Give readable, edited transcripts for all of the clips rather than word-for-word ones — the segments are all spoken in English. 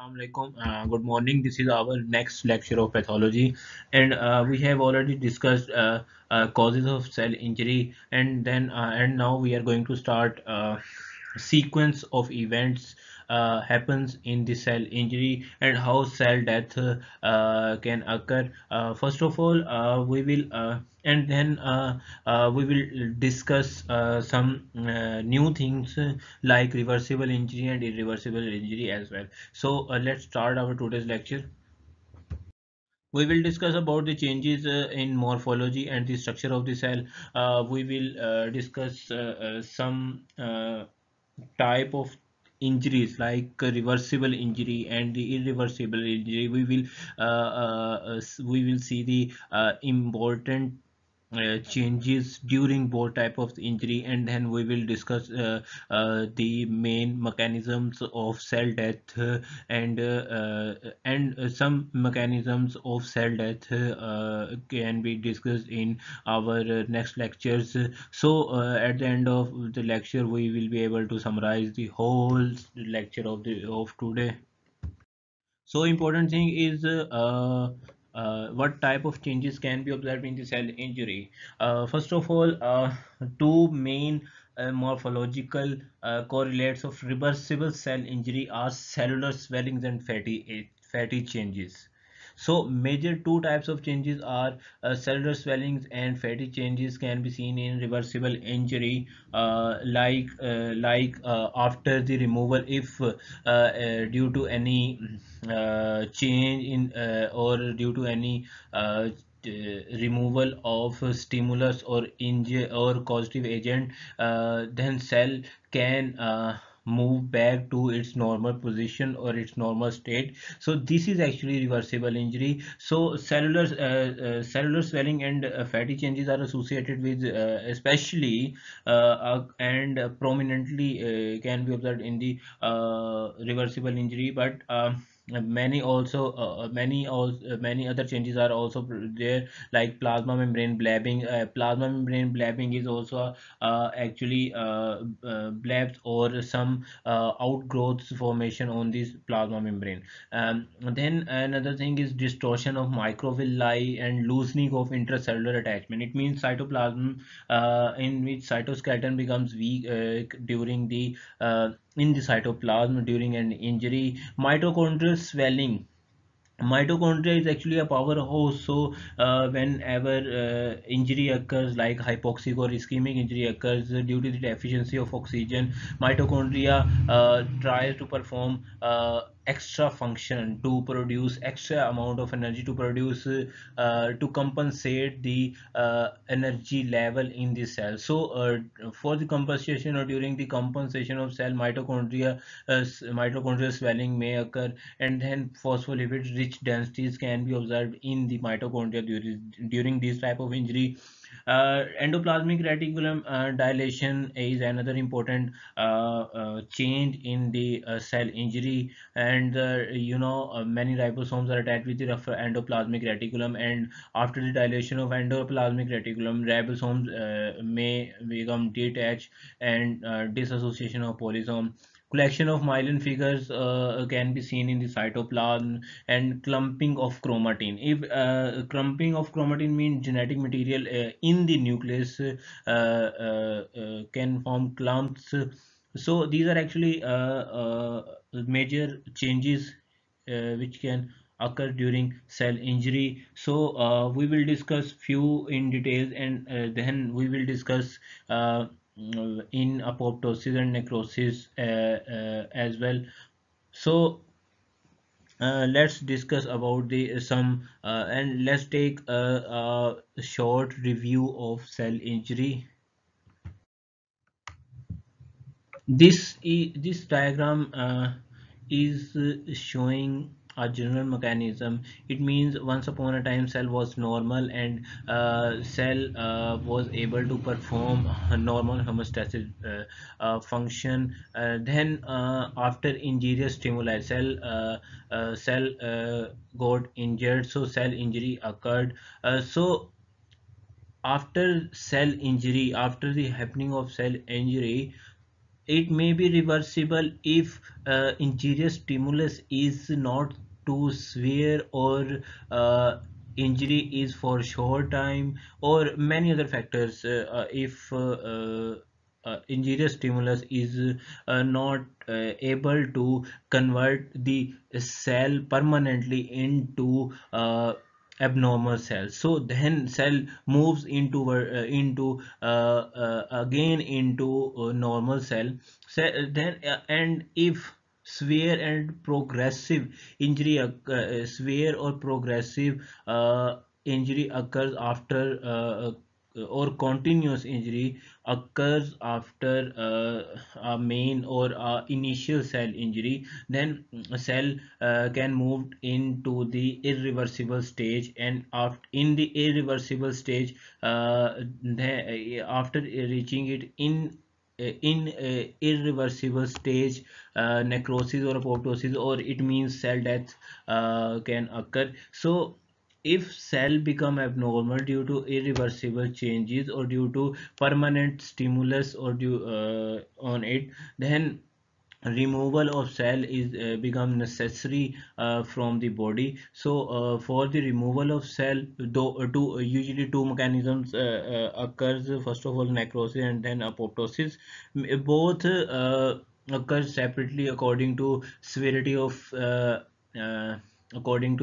Assalamu alaikum. Good morning. This is our next lecture of pathology, and we have already discussed causes of cell injury, and now we are going to start sequence of events happens in the cell injury and how cell death can occur. First of all, we will and then we will discuss some new things like reversible injury and irreversible injury as well. So let's start our today's lecture. We will discuss about the changes in morphology and the structure of the cell. We will discuss some type of injuries like reversible injury and the irreversible injury. We will see the important changes during both type of injury, and then we will discuss the main mechanisms of cell death and some mechanisms of cell death can be discussed in our next lectures. So at the end of the lecture we will be able to summarize the whole lecture of today. So important thing is what type of changes can be observed in the cell injury. First of all, two main morphological correlates of reversible cell injury are cellular swellings and fatty changes. So major two types of changes are cellular swellings and fatty changes can be seen in reversible injury, after the removal, if due to any change in or due to any removal of stimulus or injure or causative agent, then cell can move back to its normal position or its normal state. So this is actually reversible injury. So cellular swelling and fatty changes are associated with especially and prominently can be observed in the reversible injury, but many other changes are also there, like plasma membrane blabbing. Plasma membrane blabbing is also actually blebs or some outgrowths formation on this plasma membrane. Then another thing is distortion of microvilli and loosening of intracellular attachment. It means cytoplasm in which cytoskeleton becomes weak during the in the cytoplasm during an injury. Mitochondrial swelling. Mitochondria is actually a powerhouse. So whenever injury occurs, like hypoxic or ischemic injury occurs due to the deficiency of oxygen, mitochondria tries to perform extra function to produce extra amount of energy, to produce to compensate the energy level in the cell. So for the compensation or during the compensation of cell, mitochondrial swelling may occur, and then phospholipid rich densities can be observed in the mitochondria during this type of injury. Endoplasmic reticulum dilation is another important change in the cell injury, and many ribosomes are attached with the endoplasmic reticulum, and after the dilation of endoplasmic reticulum, ribosomes may become detached, and dissociation of polysome. Collection of myelin figures can be seen in the cytoplasm, and clumping of chromatin. If clumping of chromatin means genetic material in the nucleus can form clumps. So these are actually major changes which can occur during cell injury. So we will discuss few in details, and then we will discuss in apoptosis and necrosis as well. So let's discuss about the some and let's take a short review of cell injury. This diagram is showing a general mechanism. It means once upon a time cell was normal, and cell was able to perform a normal homeostasis function. Then after injurious stimuli, cell got injured, so cell injury occurred. So after cell injury, after the happening of cell injury, it may be reversible if injurious stimulus is not too severe, or injury is for short time, or many other factors. If injurious stimulus is not able to convert the cell permanently into abnormal cells, so then cell moves into again into normal cell. So then and if severe or progressive injury occurs after or continuous injury occurs after a main or initial cell injury, then a cell can move into the irreversible stage. And after in the irreversible stage, after reaching it in irreversible stage, necrosis or apoptosis, or it means cell death can occur. So if cell become abnormal due to irreversible changes or due to permanent stimulus or due on it, then removal of cell is become necessary from the body. So for the removal of cell, though usually two mechanisms occurs. First of all, necrosis and then apoptosis. Both occur separately uh, according to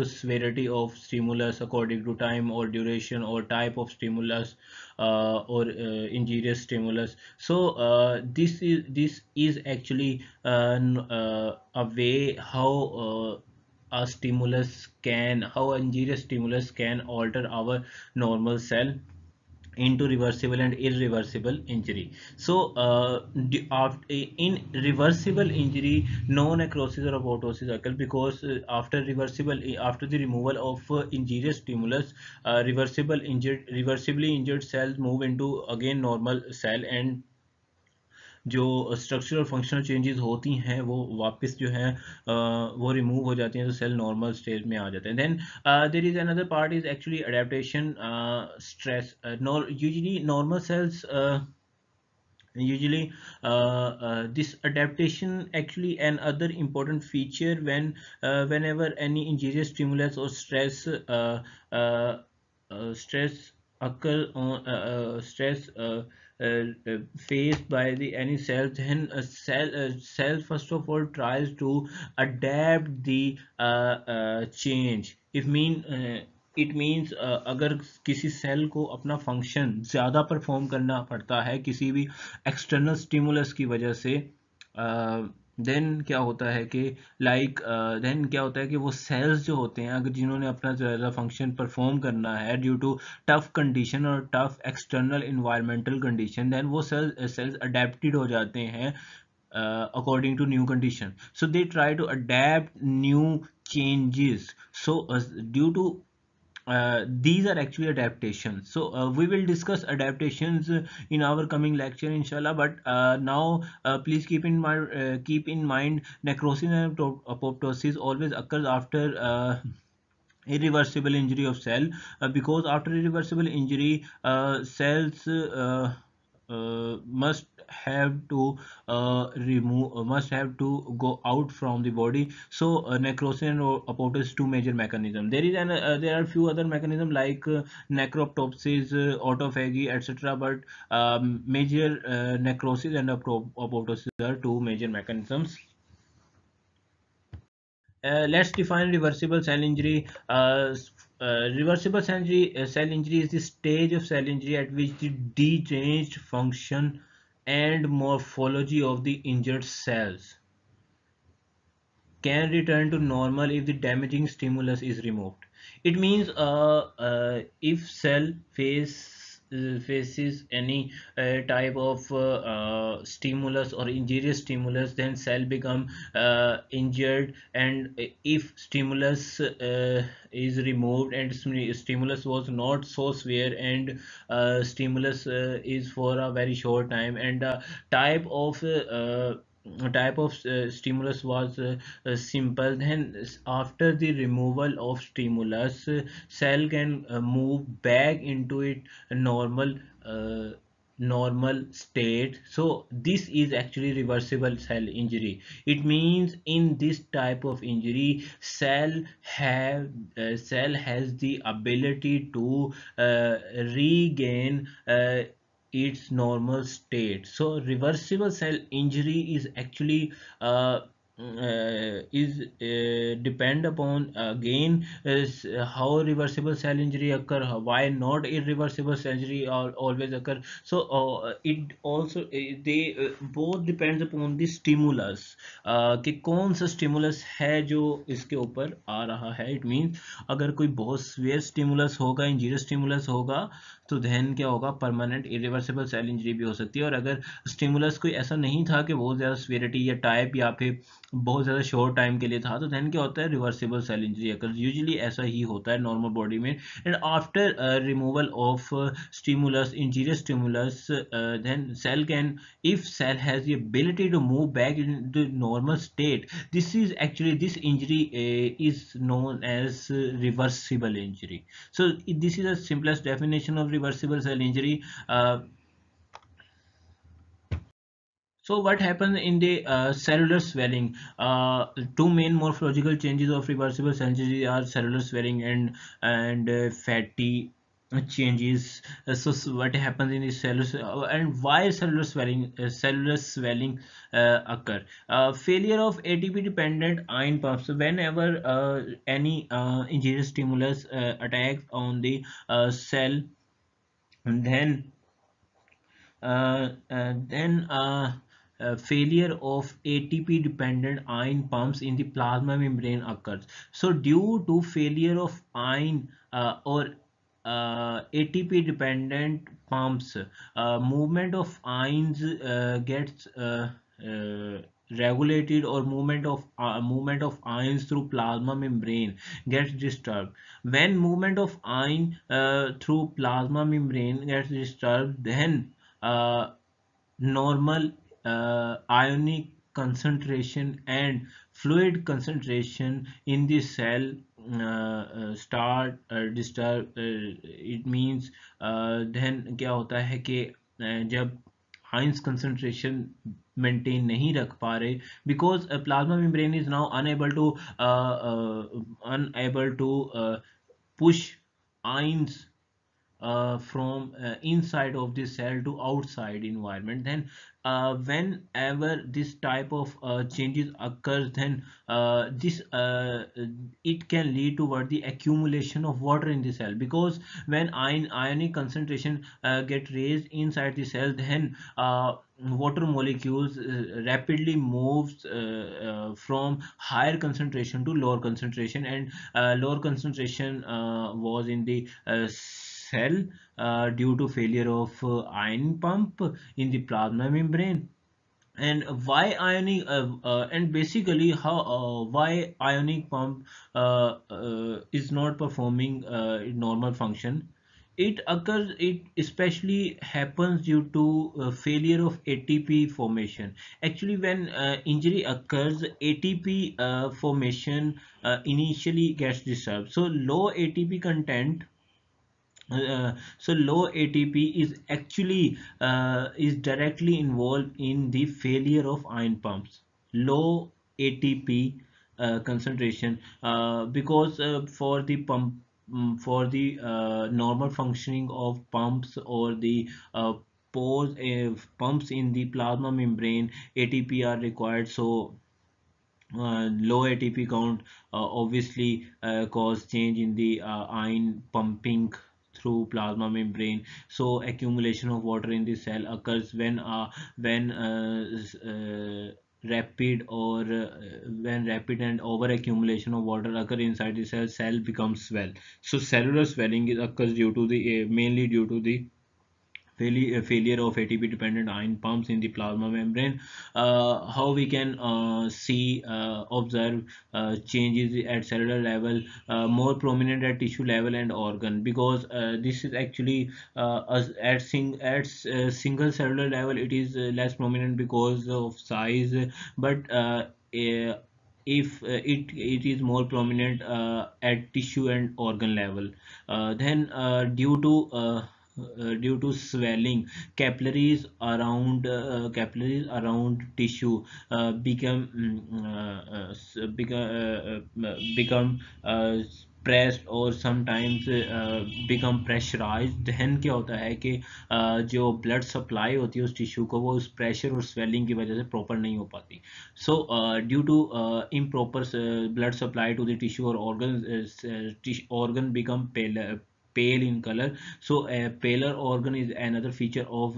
severity of stimulus, according to time or duration or type of stimulus, or injurious stimulus. So this is actually a way how injurious stimulus can alter our normal cell into reversible and irreversible injury. So in reversible injury, no necrosis or apoptosis occurs, because after the removal of injurious stimulus, reversibly injured cells move into again normal cell, and जो structural functional changes होती हैं वो वापस जो है वो remove हो जाती हैं, तो सेल नॉर्मल स्टेज में आ जाते हैं. Then there is another part is actually adaptation stress. Usually normal cells usually this adaptation actually another important feature whenever any injurious stimulus or stress occur on stress faced by the any cell, then a cell first of all tries to adapt the change. If mean it means अगर किसी cell को अपना function ज़्यादा perform करना पड़ता है किसी भी एक्सटर्नल स्टिमुलस की वजह से, देन क्या होता है कि देन क्या होता है कि वो सेल्स जो होते हैं, अगर जिन्होंने अपना ज़्यादा फंक्शन परफॉर्म करना है ड्यू टू टफ कंडीशन और tough external environmental condition, then वो सेल्स अडेप्टेड हो जाते हैं according to new condition. So they try to adapt new changes. So due to these are actually adaptations. So we will discuss adaptations in our coming lecture inshallah, but now please keep in mind necrosis and apoptosis always occurs after irreversible injury of cell, because after irreversible injury cells must have to must have to go out from the body. So necrosis and apoptosis, two major mechanisms. There are few other mechanisms like necroptopsis, autophagy, etc., but major necrosis and apoptosis are two major mechanisms. Let's define reversible cell injury. Reversible cell injury is the stage of cell injury at which the deranged function and morphology of the injured cells can return to normal if the damaging stimulus is removed. It means if cell faces any type of stimulus or injurious stimulus, then cell become injured, and if stimulus is removed and stimulus was not so severe, and stimulus is for a very short time, and type of stimulus was simple, then after the removal of stimulus, cell can move back into it normal uh, normal state. So this is actually reversible cell injury. It means in this type of injury, cell has the ability to regain its normal state. So reversible cell injury is actually is depend upon again is how reversible cell injury occur, why not irreversible cell injury always occur. So it also they both depends upon the stimulus, कि कौन सा stimulus है जो इसके ऊपर आ रहा है. It mean अगर कोई बहुत सीवियर स्टिमुलस होगा, इंजीरियस स्टिमुलस होगा, तो देन क्या होगा, परमानेंट इरिवर्सिबल सेल इंजरी भी हो सकती है. और अगर स्टिमुलस कोई ऐसा नहीं था कि बहुत ज़्यादा सीवियरिटी या टाइप या फिर बहुत ज़्यादा शॉर्ट टाइम के लिए था, तो देन क्या होता है, रिवर्सिबल सेल इंजरी अकर. यूजुअली ऐसा ही होता है नॉर्मल बॉडी में. And after removal of stimulus, injurious stimulus, then cell can, if cell has the ability to move back into normal state, this injury is known as reversible injury. So this is the simplest definition of reversible cell injury. So what happens in the cellular swelling? Two main morphological changes of reversible cell injury are cellular swelling and fatty changes. What happens in the cellular and why cellular swelling occur? Failure of ATP dependent ion pumps. Whenever any injurious stimulus attacks on the cell, then failure of ATP dependent ion pumps in the plasma membrane occurs. So due to failure of ion or ATP dependent pumps, movement of ions gets regulated, or movement of ions through plasma membrane gets disturbed. When movement of ion through plasma membrane gets disturbed, then normal ionic concentration and fluid concentration in the cell start disturb. It means then क्या होता है कि जब ions concentration maintain नहीं रख पा रहे, because plasma membrane is now unable to push ions from inside of the cell to outside environment. Then whenever this type of changes occurs, then this it can lead toward the accumulation of water in the cell, because when ionic concentration get raised inside the cell, then water molecules rapidly moves from higher concentration to lower concentration, and lower concentration was in the cell due to failure of ion pump in the plasma membrane. And why ionic and basically how why ionic pump is not performing normal function. It especially happens due to failure of ATP formation. Actually, when injury occurs, ATP formation initially gets disturbed. So low ATP is actually is directly involved in the failure of ion pumps. Low ATP concentration, because for the for the normal functioning of pumps, or the pores pumps in the plasma membrane, ATP are required. So low ATP count obviously cause change in the ion pumping through plasma membrane. So accumulation of water in the cell occurs when rapid and over accumulation of water occur inside the cell becomes swell. So cellular swelling occurs due to the mainly due to the failure of ATP dependent ion pumps in the plasma membrane. How we can observe changes at cellular level, more prominent at tissue level and organ, because this is actually single cellular level it is less prominent because of size, but if it is more prominent at tissue and organ level. Then due to due to swelling, capillaries around tissue become pressed और sometimes become pressurized. then क्या होता है कि जो blood supply होती है उस tissue को वो उस pressure और swelling की वजह से proper नहीं हो पाती. So due to improper blood supply to the tissue or organ become pale in color. So a paler organ is another feature of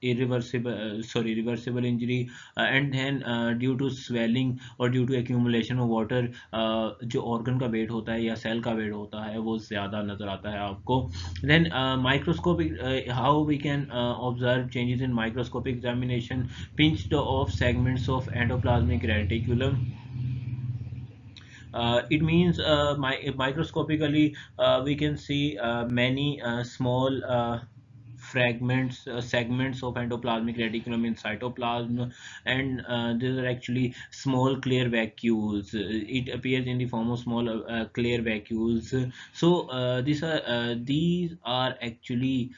reversible injury. And then due to swelling or due to accumulation of water, जो organ का weight होता है या cell का weight होता है वो ज़्यादा नज़र आता है आपको. Then microscopic, how we can observe changes in microscopic examination. Pinched off segments of endoplasmic reticulum. It means microscopically we can see many small segments of endoplasmic reticulum in cytoplasm, and these are actually small clear vacuoles. It appears in the form of small clear vacuoles. So these are actually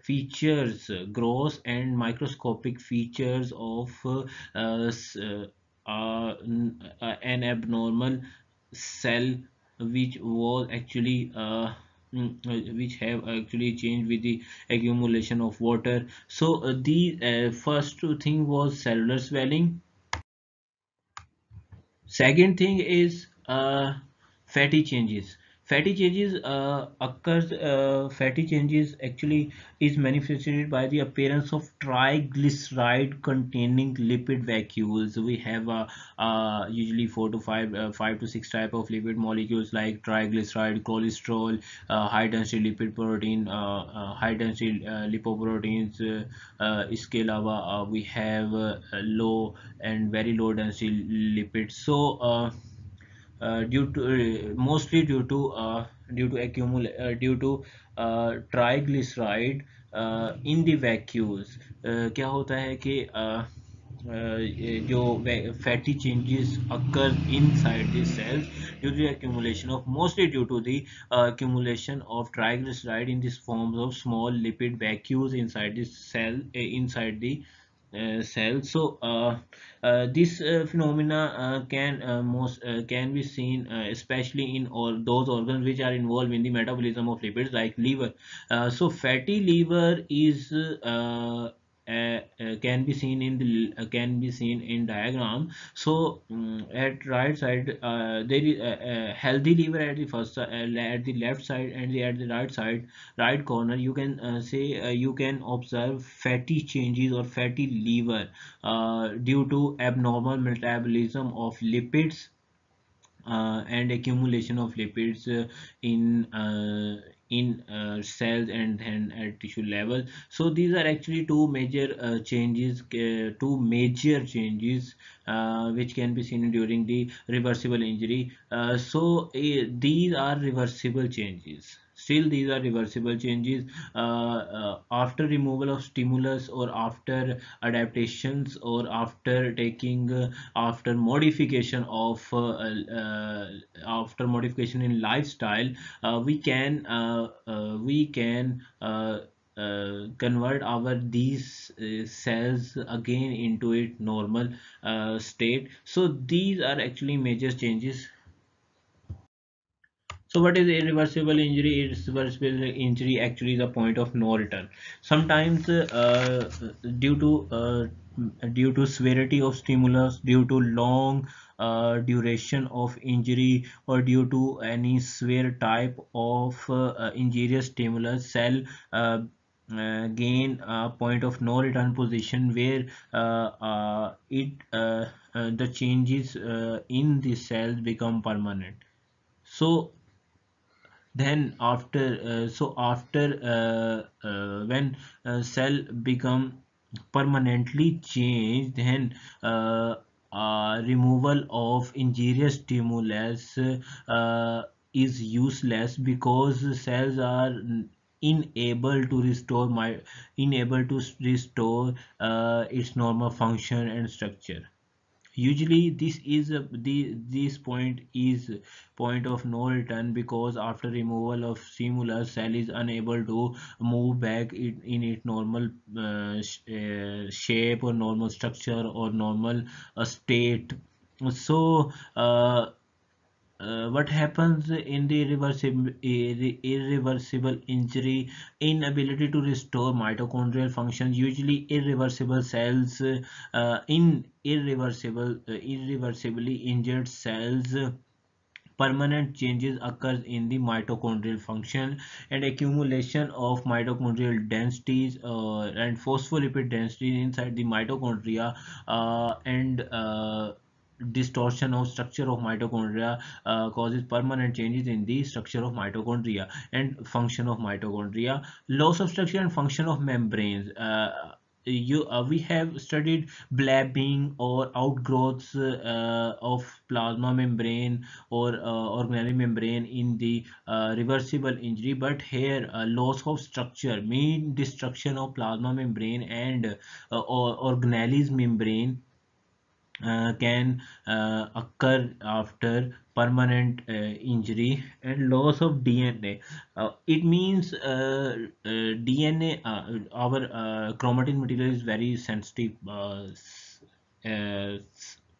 features, gross and microscopic features of an abnormal cell which was actually which have actually changed with the accumulation of water. So the first thing was cellular swelling. Second thing is fatty changes. Fatty changes actually is manifested by the appearance of triglyceride containing lipid vacuoles. We have usually five to six type of lipid molecules like triglyceride, cholesterol, high density lipid protein, high density lipoproteins. इसके अलावा we have low and very low density lipids. So due to mostly due to triglyceride in the vacuoles, क्या होता है कि जो fatty changes occur inside the cells due to the accumulation of mostly due to the accumulation of triglyceride in this forms of small lipid vacuoles inside the cell, inside the cell. So this phenomena can be seen especially in all those organs which are involved in the metabolism of lipids like liver. So fatty liver is can be seen in diagram. So at right side there is a healthy liver at the at the left side, and at the right side, right corner, you can say you can observe fatty changes or fatty liver due to abnormal metabolism of lipids and accumulation of lipids in cells and at tissue level. So these are actually two major changes which can be seen during the reversible injury. So these are reversible changes. Still, these are reversible changes after removal of stimulus or after adaptations or after taking after modification in lifestyle. We can convert our these cells again into its normal state. So these are actually major changes. So what is irreversible injury? Irreversible injury actually is a point of no return. Sometimes due to due to severity of stimulus, due to long duration of injury, or due to any severe type of injurious stimulus, cell gain a point of no return position where the changes in the cells become permanent. So then after when cell become permanently changed, then removal of injurious stimulus is useless because cells are unable to restore its normal function and structure. Usually this point is point of no return, because after removal of stimulus, cell is unable to move back in its normal shape or normal structure or normal state. So what happens in the irreversible injury? Inability to restore mitochondrial function. Usually irreversible cells, in irreversibly injured cells, permanent changes occurs in the mitochondrial function, and accumulation of mitochondrial densities and phospholipid densities inside the mitochondria, and distortion of structure of mitochondria causes permanent changes in the structure of mitochondria and function of mitochondria. Loss of structure and function of membranes. We have studied blabbing or outgrowths of plasma membrane or organelle membrane in the reversible injury, but here loss of structure mean destruction of plasma membrane and organelles membrane can occur after permanent injury. And loss of DNA. It means DNA, our chromatin material is very sensitive uh,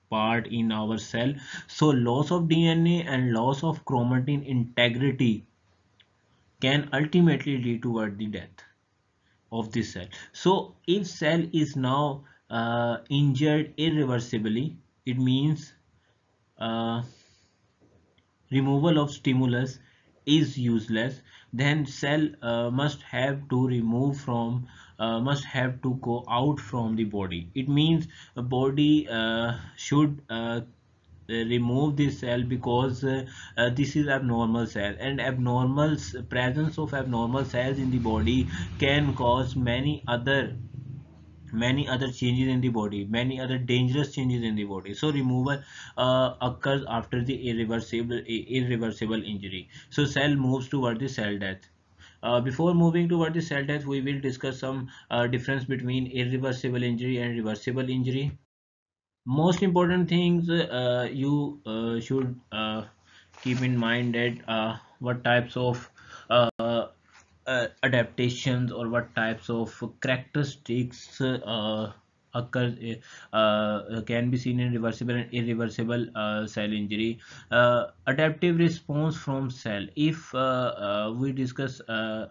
part in our cell. So loss of DNA and loss of chromatin integrity can ultimately lead toward the death of the cell. So if cell is now injured irreversibly, it means uh, removal of stimulus is useless. Then cell must have to go out from the body. It means a body should remove this cell, because this is abnormal cell, and presence of abnormal cells in the body can cause many other changes in the body, many other dangerous changes in the body. So removal occurs after the irreversible injury. So cell moves toward the cell death. Before moving toward the cell death, we will discuss some difference between irreversible injury and reversible injury. Most important things you should keep in mind that what types of adaptations or what types of characteristics occur can be seen in reversible and irreversible cell injury. Adaptive response from cell. If we discuss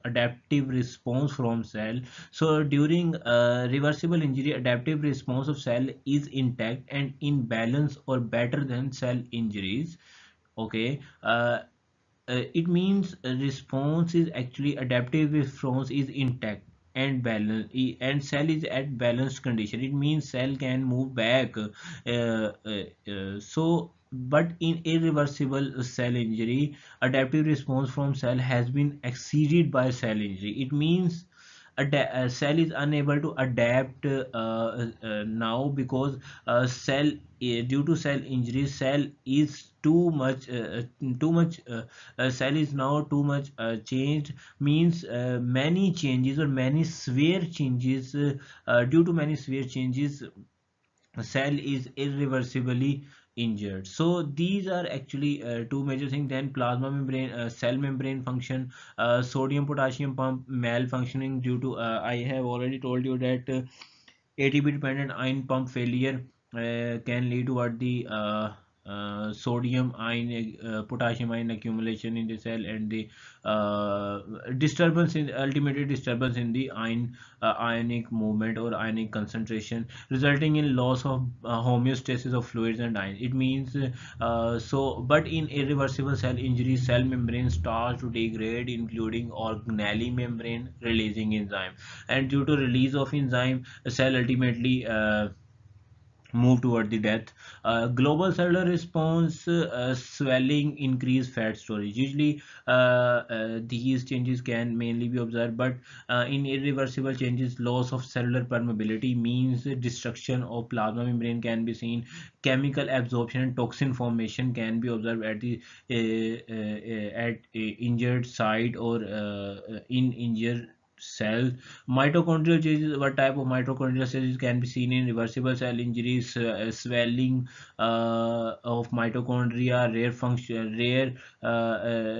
adaptive response from cell, so during reversible injury, adaptive response of cell is intact and in balance or better than cell injuries. Okay. It means a response is actually adaptive response is intact and balance, and cell is at balanced condition. It means cell can move back. So but in irreversible cell injury, adaptive response from cell has been exceeded by cell injury. It means cell is unable to adapt now, because due to cell injury, cell is too much cell is now too much changed. Means many changes or many severe changes, due to many severe changes, cell is irreversibly injured. So these are actually two major things. Then plasma membrane, cell membrane function, sodium potassium pump malfunctioning due to I have already told you that ATP dependent ion pump failure can lead toward the sodium ion potassium ion accumulation in the cell, and the uh, disturbance in ultimately disturbance in the ionic movement or ionic concentration, resulting in loss of homeostasis of fluids and ions. It means but in irreversible cell injury, cell membrane starts to degrade, including organelle membrane releasing enzyme, and due to release of enzyme, a cell ultimately move toward the death. Global cellular response, swelling, increased fat storage. Usually, these changes can mainly be observed, but in irreversible changes, loss of cellular permeability means destruction of plasma membrane can be seen. Chemical absorption and toxin formation can be observed at the injured site or in injured cell. Mitochondrial changes, what type of mitochondrial changes can be seen in reversible cell injuries? Swelling of mitochondria,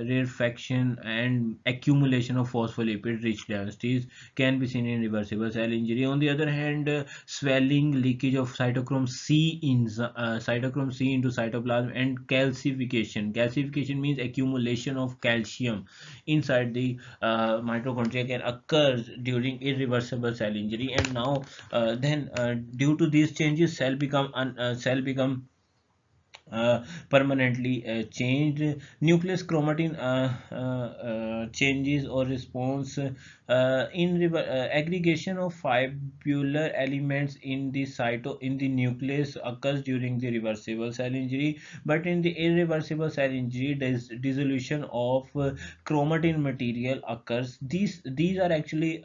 rarefaction, and accumulation of phospholipid rich densities can be seen in reversible cell injury. On the other hand, swelling, leakage of cytochrome C into cytoplasm, and calcification. Calcification means accumulation of calcium inside the mitochondria can occur during irreversible cell injury. And now then due to these changes, cell become permanently changed. Nucleus chromatin changes or response aggregation of fibular elements in the nucleus occurs during the reversible cell injury. But in the irreversible cell injury, dissolution of chromatin material occurs. These are actually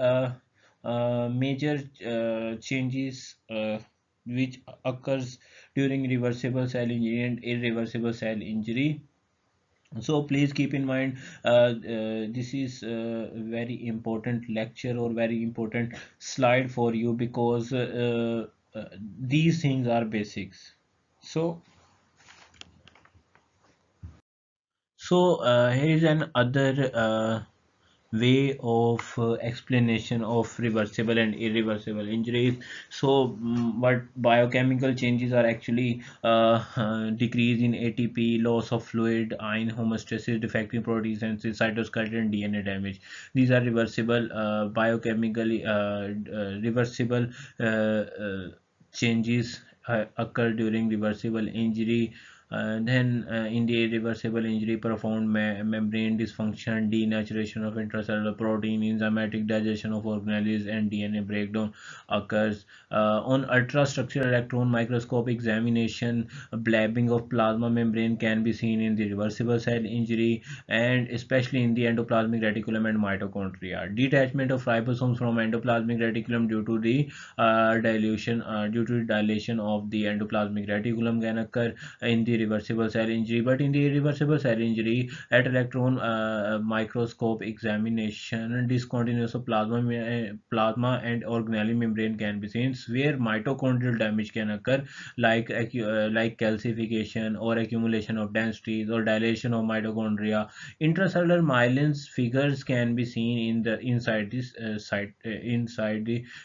major changes which occurs during reversible cell injury and irreversible cell injury. So please keep in mind, this is a very important lecture or very important slide for you, because these things are basics. So here is an other way of explanation of reversible and irreversible injuries. So what biochemical changes are actually decrease in ATP, loss of fluid, iron homeostasis, defective proteins, and cytoskeleton and DNA damage. These are reversible, biochemically reversible changes occur during reversible injury. Then in the irreversible injury, profound membrane dysfunction, denaturation of intracellular protein, enzymatic digestion of organelles, and DNA breakdown occurs. On ultrastructural electron microscope examination, blabbing of plasma membrane can be seen in the reversible cell injury, and especially in the endoplasmic reticulum and mitochondria. Detachment of ribosomes from endoplasmic reticulum due to dilation of the endoplasmic reticulum can occur in the reversible cell injury. But in the irreversible cell injury, at electron microscope examination, discontinuous of plasma and organelle membrane can be seen, where mitochondrial damage can occur, like calcification or accumulation of densities or dilation of mitochondria. Intracellular myelin figures can be seen inside the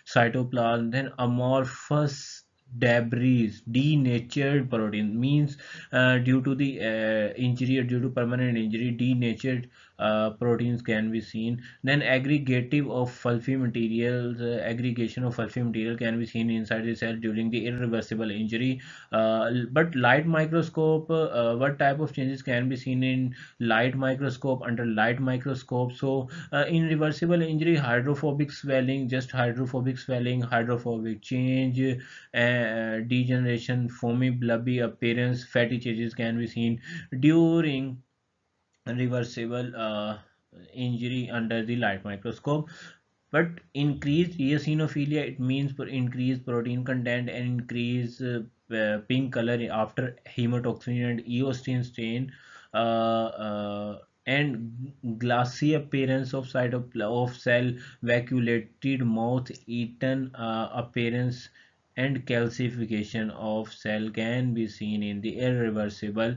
cytoplasm. Then amorphous debris, denatured protein means due to the injury or due to permanent injury, denatured proteins can be seen. Then aggregation of fluffy material can be seen inside the cell during the irreversible injury. But light microscope, what type of changes can be seen in light microscope, under light microscope? So in reversible injury, hydrophobic swelling, hydrophobic change, degeneration, foamy blubby appearance, fatty changes can be seen during reversible injury under the light microscope. But increased eosinophilia, it means for increased protein content and increased pink color after hematoxin and eosine stain, and glassy appearance of of cell, vacuolated mouth, eaten appearance, and calcification of cell can be seen in the irreversible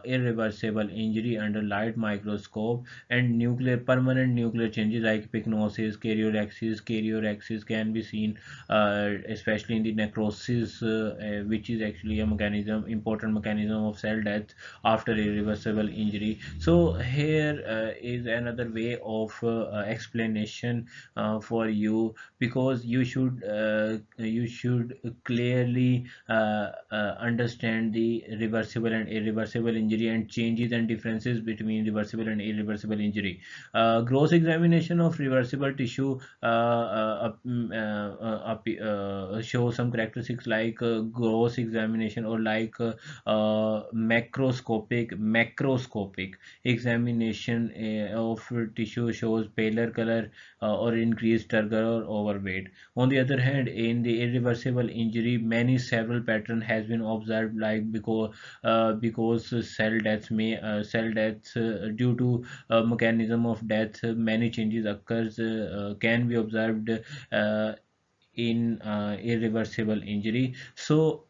injury under light microscope. And permanent nuclear changes like pycnosis, karyorrhexis can be seen, especially in the necrosis, which is actually a important mechanism of cell death after irreversible injury. So here is another way of explanation for you, because you should clearly understand the reversible and irreversible injury and changes and differences between reversible and irreversible injury. Gross examination of reversible tissue show some characteristics like gross examination, or like macroscopic examination of tissue shows paler color or increased turgor or overweight. On the other hand, in the irreversible irreversible injury, many several pattern has been observed, like because cell death due to mechanism of death, many changes occurs can be observed uh, in irreversible injury. So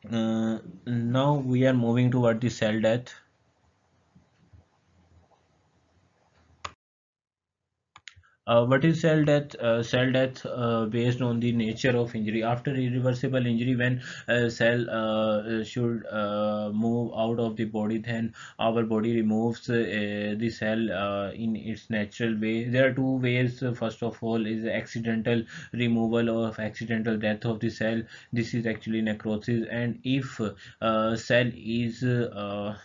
now we are moving toward the cell death. What is cell death? Cell death based on the nature of injury. After irreversible injury, when cell should move out of the body, then our body removes the cell in its natural way. There are two ways. First of all, is accidental removal of accidental death of the cell. This is actually necrosis, and if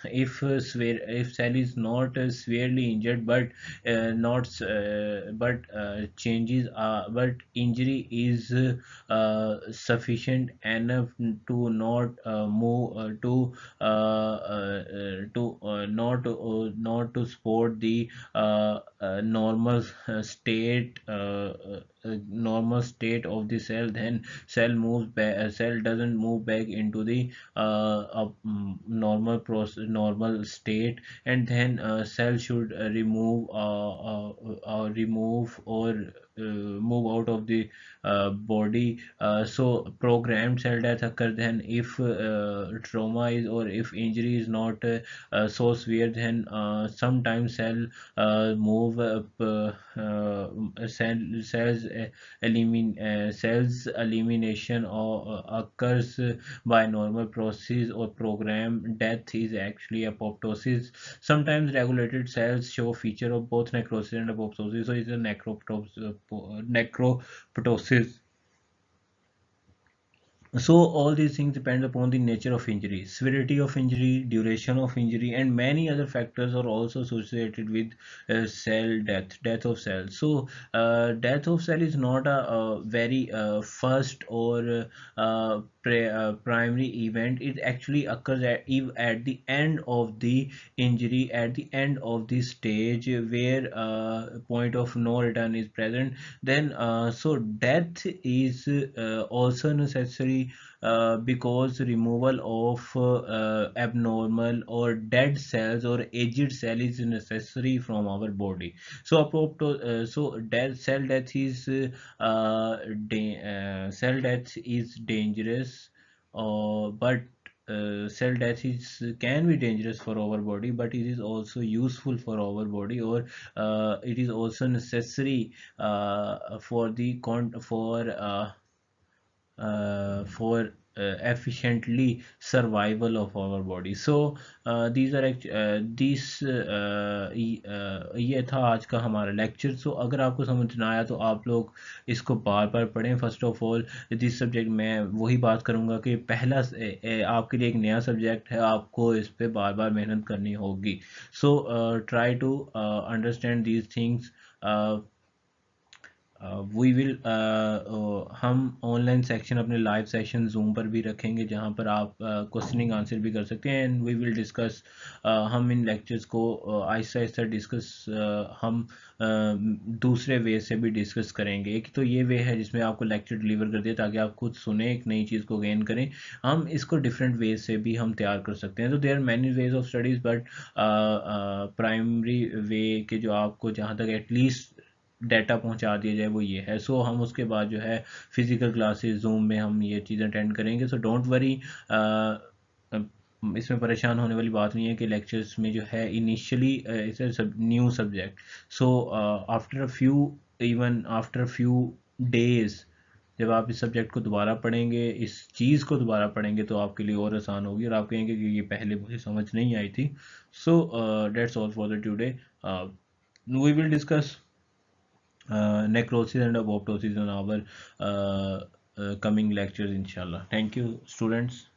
if cell is not severely injured, but not but changes but injury is sufficient enough to not move not to support the normal normal state of the cell, then cell doesn't move back into the normal state, and then cell should remove or move out of the body. So programmed cell death occur then if trauma is, or if injury is not so severe, then sometimes move cells elimination or occurs by normal process, or program death is actually apoptosis. Sometimes regulated cells show feature of both necrosis and apoptosis, so it's a necroptosis. So all these things depend upon the nature of injury, severity of injury, duration of injury, and many other factors are also associated with cell death, death of cell. So death of cell is not a very first or primary event. It actually occurs at the end of the injury, at the end of the stage where point of no return is present. Then so death is also necessary because removal of abnormal or dead cells or aged cell is necessary from our body. So so cell death is cell death is dangerous, but cell death is can be dangerous for our body, but it is also useful for our body, or it is also necessary for the for efficiently survival of our body. So these are ये था आज का हमारा lecture. सो अगर आपको समझ ना आया तो आप लोग इसको बार बार पढ़ें. First of all this subject, मैं वही बात करूँगा कि पहला आपके लिए एक नया सब्जेक्ट है, आपको इस पे बार बार मेहनत करनी होगी. So try to understand these things. We will हम ऑनलाइन सेक्शन, अपने लाइव सेशन जूम पर भी रखेंगे, जहां पर आप क्वेश्चनिंग आंसर भी कर सकते हैं. एंड वी विल डिस्कस, हम इन लेक्चर्स को आहिस्ता आहिस्ता डिस्कस हम दूसरे वे से भी डिस्कस करेंगे. एक तो ये वे है जिसमें आपको लेक्चर डिलीवर कर दिया ताकि आप खुद सुने, एक नई चीज़ को गेन करें. हम इसको डिफरेंट वे से भी हम तैयार कर सकते हैं. तो there are many ways of studies, but primary way के जो आपको जहाँ तक एटलीस्ट डाटा पहुंचा दिया जाए वो ये है. सो हम उसके बाद जो है फिजिकल क्लासेस जूम में हम ये चीज़ें अटेंड करेंगे. सो डोंट वरी, इसमें परेशान होने वाली बात नहीं है कि लेक्चर्स में जो है initially it's a new subject. So after a few, even after few days, जब आप इस सब्जेक्ट को दोबारा पढ़ेंगे, इस चीज़ को दोबारा पढ़ेंगे, तो आपके लिए और आसान होगी और आप कहेंगे कि ये पहले मुझे समझ नहीं आई थी. So that's all for the today. We will discuss necrosis and apoptosis on our coming lectures inshallah. Thank you students.